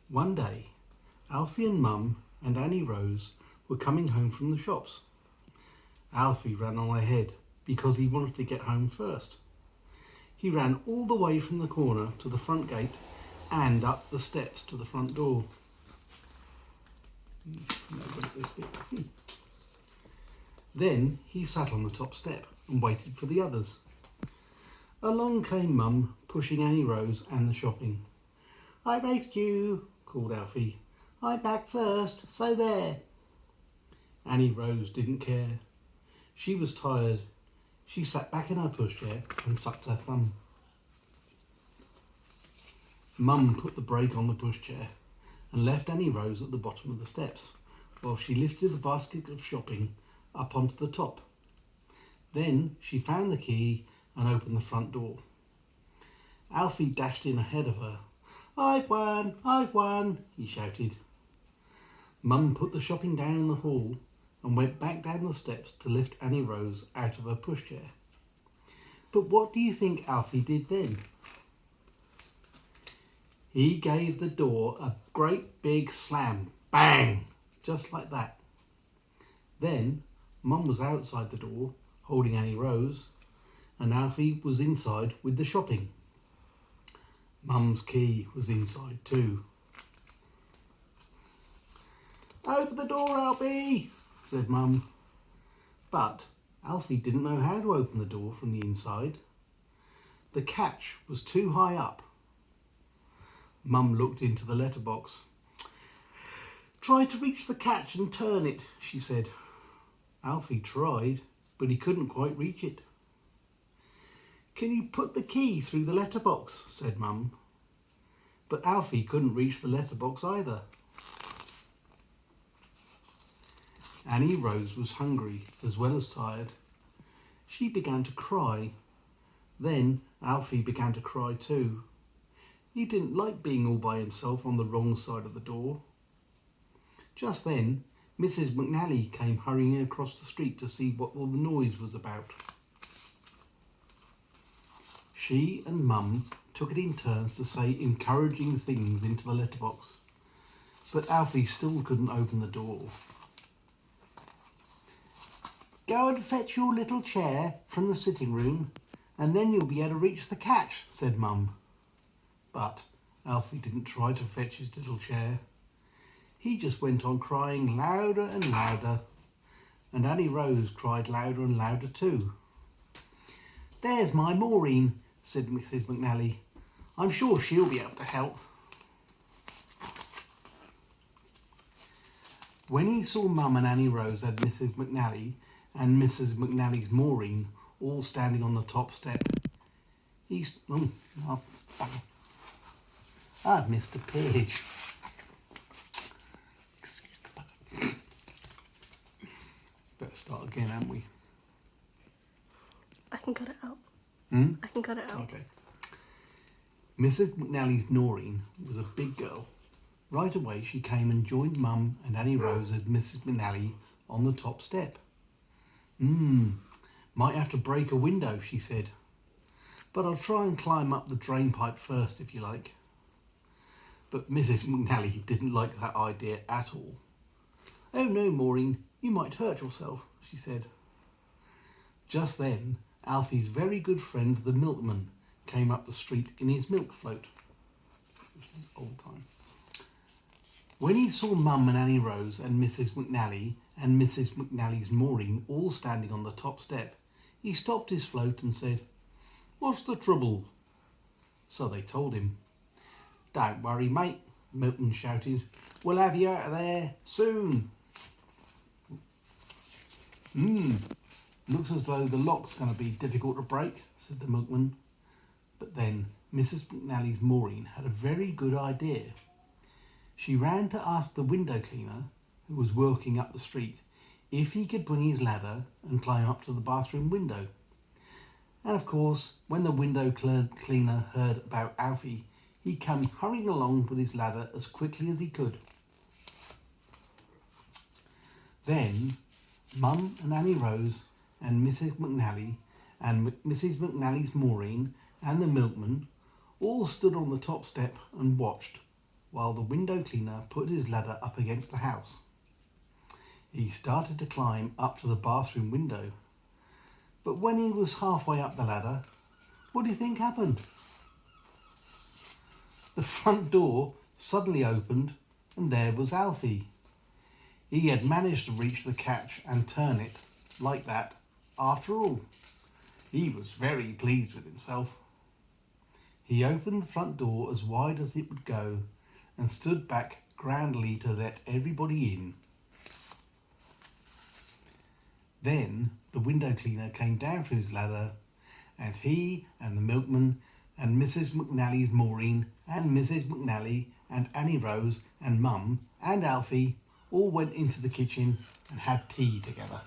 One day, Alfie and Mum and Annie Rose were coming home from the shops. Alfie ran on ahead because he wanted to get home first. He ran all the way from the corner to the front gate and up the steps to the front door. Then he sat on the top step and waited for the others. Along came Mum, pushing Annie Rose and the shopping. "I raced you," called Alfie. "I'm back first, so there." Annie Rose didn't care. She was tired. She sat back in her pushchair and sucked her thumb. Mum put the brake on the pushchair and left Annie Rose at the bottom of the steps while she lifted the basket of shopping up onto the top. Then she found the key and opened the front door. Alfie dashed in ahead of her. "I've won! I've won!" he shouted. Mum put the shopping down in the hall and went back down the steps to lift Annie Rose out of her pushchair. But what do you think Alfie did then? He gave the door a great big slam. Bang! Just like that. Then Mum was outside the door holding Annie Rose and Alfie was inside with the shopping. Mum's key was inside too. "Open the door, Alfie," said Mum. But Alfie didn't know how to open the door from the inside. The catch was too high up. Mum looked into the letterbox. "Try to reach the catch and turn it," she said. Alfie tried, but he couldn't quite reach it. "Can you put the key through the letterbox?" said Mum. But Alfie couldn't reach the letterbox either. Annie Rose was hungry as well as tired. She began to cry. Then Alfie began to cry too. He didn't like being all by himself on the wrong side of the door. Just then, Mrs. McNally came hurrying across the street to see what all the noise was about. She and Mum took it in turns to say encouraging things into the letterbox, but Alfie still couldn't open the door. "Go and fetch your little chair from the sitting room, and then you'll be able to reach the catch," said Mum. But Alfie didn't try to fetch his little chair. He just went on crying louder and louder, and Annie Rose cried louder and louder too. "There's my Maureen," said Mrs. McNally. "I'm sure she'll be able to help." When he saw Mum and Annie Rose and Mrs. McNally and Mrs. McNally's Maureen all standing on the top step, I've missed a page. Excuse the bugger. Better start again, haven't we? I can cut it out. I can cut it out. Okay. Mrs. McNally's Noreen was a big girl. Right away she came and joined Mum and Annie Rose and Mrs. McNally on the top step. Might have to break a window," she said. "But I'll try and climb up the drain pipe first, if you like." But Mrs. McNally didn't like that idea at all. "Oh no, Maureen, you might hurt yourself," she said. Just then, Alfie's very good friend, the milkman, came up the street in his milk float. Which is old time. When he saw Mum and Annie Rose and Mrs. McNally and Mrs. McNally's Maureen all standing on the top step, he stopped his float and said, "What's the trouble?" So they told him. "Don't worry, mate," Milton shouted. "We'll have you out of there soon." Looks as though the lock's going to be difficult to break," said the milkman. But then Mrs. McNally's Maureen had a very good idea. She ran to ask the window cleaner, who was working up the street, if he could bring his ladder and climb up to the bathroom window. And of course, when the window cleaner heard about Alfie, he came hurrying along with his ladder as quickly as he could. Then Mum and Annie Rose and Mrs. McNally and Mrs. McNally's Maureen and the milkman all stood on the top step and watched while the window cleaner put his ladder up against the house. He started to climb up to the bathroom window, but when he was halfway up the ladder, what do you think happened? The front door suddenly opened and there was Alfie. He had managed to reach the catch and turn it like that after all. He was very pleased with himself. He opened the front door as wide as it would go and stood back grandly to let everybody in. Then the window cleaner came down from his ladder, and he and the milkman and Mrs. McNally's Maureen and Mrs. McNally and Annie Rose and Mum and Alfie all went into the kitchen and had tea together.